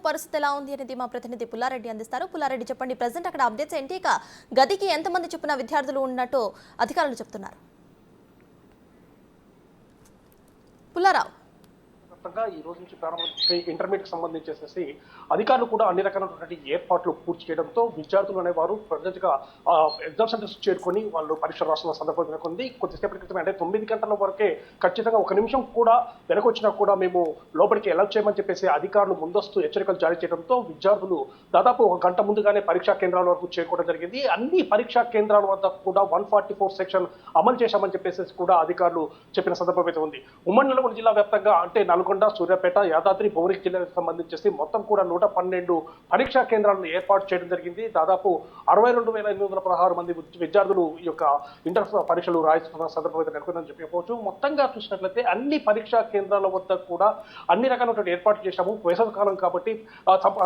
పరిస్థితి ఎలా ఉంది అనేది మా ప్రతినిధి పుల్లారెడ్డి అందిస్తారు. పుల్లారెడ్డి చెప్పండి, ప్రెజెంట్ అక్కడ అప్డేట్స్ ఏంటి? ఇక గదికి ఎంతమంది చొప్పున విద్యార్థులు ఉన్నట్టు అధికారులు చెప్తున్నారు? పుల్లారావు, ఈ రోజు నుంచి ప్రారంభించే ఇంటర్మీడియట్ సంబంధించేసి అధికారులు కూడా అన్ని రకాలైనటువంటి ఏర్పాట్లు పూర్తి చేయడంతో విద్యార్థులు అనేవారు ప్రజెంట్గా ఎగ్జామ్ సెంటర్స్ చేరుకొని వాళ్ళు పరీక్ష రాసిన సందర్భం నెలకొంది. కొద్దిసేపటి క్రితం అంటే 9 గంటల వరకే ఖచ్చితంగా ఒక నిమిషం కూడా వెనకొచ్చినా కూడా మేము లోపలికి ఎలా చేయమని చెప్పేసి అధికారులు ముందస్తు హెచ్చరికలు జారీ చేయడంతో విద్యార్థులు దాదాపు 1 గంట ముందుగానే పరీక్షా కేంద్రాల వరకు చేరుకోవడం జరిగింది. అన్ని పరీక్షా కేంద్రాల వద్ద కూడా 144 సెక్షన్ అమలు చేశామని చెప్పేసి కూడా అధికారులు చెప్పిన సందర్భం అయితే ఉంది. ఉమ్మడి నల్గొండ జిల్లా వ్యాప్తంగా అంటే నల్గొండ, సూర్యాపేట, యాదాద్రి, భువనగిరి జిల్లాకు సంబంధించి మొత్తం కూడా 112 పరీక్షా కేంద్రాలను ఏర్పాటు చేయడం జరిగింది. దాదాపు 62,816 మంది విద్యార్థులు ఈ యొక్క ఇంటర్ పరీక్షలు రాయిస్తున్న సందర్భం అయితే నెలకొందని చెప్పవచ్చు. మొత్తంగా చూసినట్లయితే అన్ని పరీక్షా కేంద్రాల వద్ద కూడా అన్ని రకాలైనటువంటి ఏర్పాట్లు చేశాము. వేసవి కాలం కాబట్టి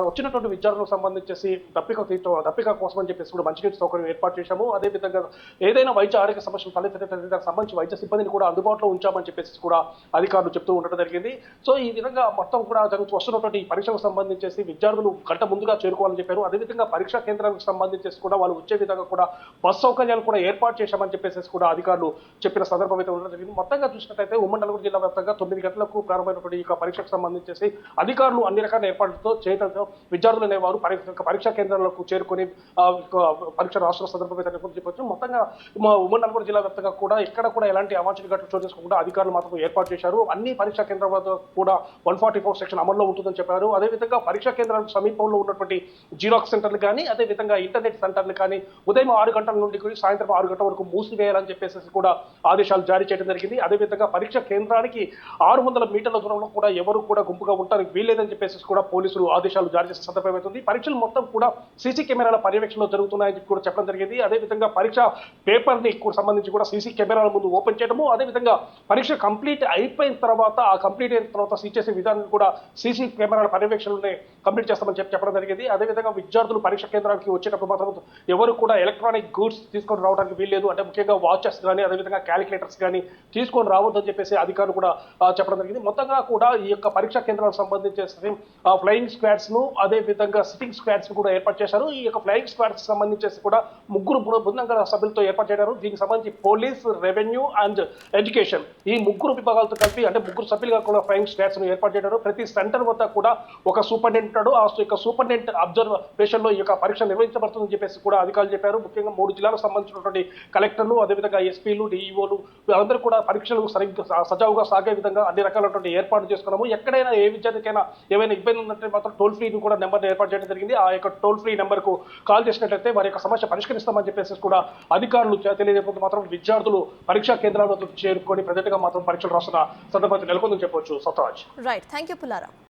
వచ్చినటువంటి విద్యార్థులకు సంబంధించి దప్పిక కోసం అని చెప్పేసి కూడా మంచినీటి సౌకర్యం ఏర్పాటు చేశాము. అదేవిధంగా ఏదైనా వైద్య ఆరోగ్య సమస్యలు తలెత్తితే దానికి సంబంధించి వైద్య సిబ్బందిని కూడా అందుబాటులో ఉంచామని చెప్పేసి కూడా అధికారులు చెప్తూ ఉండడం జరిగింది. సో ఈ విధంగా మొత్తం కూడా వస్తున్నటువంటి పరీక్షలకు సంబంధించి విద్యార్థులు గంట ముందుగా చేరుకోవాలని చెప్పారు. అదేవిధంగా పరీక్షా కేంద్రాలకు సంబంధించి కూడా వాళ్ళు వచ్చే విధంగా కూడా బస్ సౌకర్యాలు కూడా ఏర్పాటు చేశామని చెప్పేసి కూడా అధికారులు చెప్పిన సందర్భం అయితే ఉండడం జరిగింది. మొత్తంగా చూసినట్లయితే ఉమ్మడి నల్గొండ జిల్లా వ్యాప్తంగా 9 గంటలకు ప్రారంభమైనటువంటి ఈ పరీక్షకు సంబంధించి అధికారులు అన్ని రకాల ఏర్పాట్లతో చేయడంతో విద్యార్థులు అనేవారు పరీక్షా కేంద్రాలకు చేరుకొని పరీక్ష రాష్ట్ర సందర్భం అయితే చెప్పవచ్చు. మొత్తంగా ఉమ్మడి నల్గొండ జిల్లా వ్యాప్తంగా కూడా ఇక్కడ కూడా ఎలాంటి అవాంఛనీయ ఘటనలు చోటు చేసుకోకుండా అధికారులు మాత్రం ఏర్పాటు చేశారు. అన్ని పరీక్షా కేంద్రాల కూడా 144 సెక్షన్ అమల్లో ఉంటుందని చెప్పారు. అదేవిధంగా పరీక్షా కేంద్రాలకు సమీపంలో ఉన్నటువంటి జిరాక్స్ సెంటర్లు కానీ అదేవిధంగా ఇంటర్నెట్ సెంటర్లు కానీ ఉదయం 6 గంటల నుండి సాయంత్రం 6 గంటల వరకు మూసివేయాలని చెప్పేసి కూడా ఆదేశాలు జారీ చేయడం జరిగింది. అదేవిధంగా పరీక్ష కేంద్రానికి 600 మీటర్ల దూరంలో కూడా ఎవరు కూడా గుంపుగా ఉండడానికి వీల్లేదని చెప్పేసి కూడా పోలీసులు ఆదేశాలు జారీ చేసిన సందర్భం అవుతుంది. పరీక్షలు మొత్తం కూడా సీసీ కెమెరాల పర్యవేక్షణలో జరుగుతున్నాయని కూడా చెప్పడం జరిగింది. అదేవిధంగా పరీక్ష పేపర్ ని సంబంధించి కూడా సీసీ కెమెరాల ముందు ఓపెన్ చేయడము, అదేవిధంగా పరీక్ష కంప్లీట్ అయిపోయిన తర్వాత ఆ కంప్లీట్ అయిన తర్వాత సీజ్ చేసే విధానం కూడా సీసీ కెమెరాల పర్యవేక్షణలోనే కంప్లీట్ చేస్తామని చెప్పడం జరిగింది. అదేవిధంగా విద్యార్థులు పరీక్ష కేంద్రానికి వచ్చేటప్పుడు మాత్రం ఎవరు కూడా ఎలక్ట్రానిక్ గూడ్స్ తీసుకొని రావడానికి వీల్లేదు. అంటే ముఖ్యంగా వాచెస్ కానీ అదేవిధంగా క్యాలిక్యులేటర్స్ కానీ తీసుకొని రావద్దని చెప్పేసి అధికారులు కూడా చెప్పడం జరిగింది. మొత్తంగా కూడా ఈ యొక్క పరీక్షా కేంద్రాలకు సంబంధించి ఫ్లయింగ్ స్క్వాడ్స్ ను అదేవిధంగా సిట్టింగ్ స్క్వాడ్స్ కూడా ఏర్పాటు చేశారు. ఈ యొక్క ఫ్లయింగ్ స్క్వాడ్స్ సంబంధించి కూడా 3 బృందంగా సభ్యులతో ఏర్పాటు చేశారు. దీనికి సంబంధించి పోలీస్, రెవెన్యూ అండ్ ఎడ్యుకేషన్ ఈ 3 విభాగాలతో కలిపి అంటే 3 సభ్యులుగా కూడా ఫ్లయింగ్ స్క్వాడ్స్ ను ఏర్పాటు చేయడం. ప్రతి సెంటర్ వద్ద కూడా ఒక సూపరింటెండెంట్ ఉంటాడు. ఆ యొక్క సూపరింటెండెంట్ అబ్జర్వేషన్ లో ఈ యొక్క పరీక్ష నిర్వహించబడుతుందని చెప్పేసి కూడా అధికారులు చెప్పారు. ముఖ్యంగా 3 జిల్లాలకు సంబంధించినటువంటి కలెక్టర్లు అదేవిధంగా ఎస్పీలు, డిఈఓలు వీళ్ళందరూ కూడా పరీక్షలు సజావుగా సాగే విధంగా అన్ని రకాలైనటువంటి ఏర్పాట్లు చేసుకున్నాము. ఎక్కడైనా ఏ విద్యార్థికైనా ఏమైనా ఇబ్బంది ఉందంటే మాత్రం టోల్ ఫ్రీ కూడా నెంబర్ ఏర్పాటు చేయడం జరిగింది. ఆ యొక్క టోల్ ఫ్రీ నెంబర్ కు కాల్ చేసినట్లయితే వారి యొక్క సమస్య పరిష్కరిస్తామని చెప్పేసి కూడా అధికారులు తెలియజేయకపోతే మాత్రం విద్యార్థులు పరీక్షా కేంద్రాలకు చేరుకొని ప్రజెంట్ గా మాత్రం పరీక్షలు రాస్తున్న సందర్భం నెలకొందని చెప్పవచ్చు. Sathyaraj. Right, thank you Pullarao.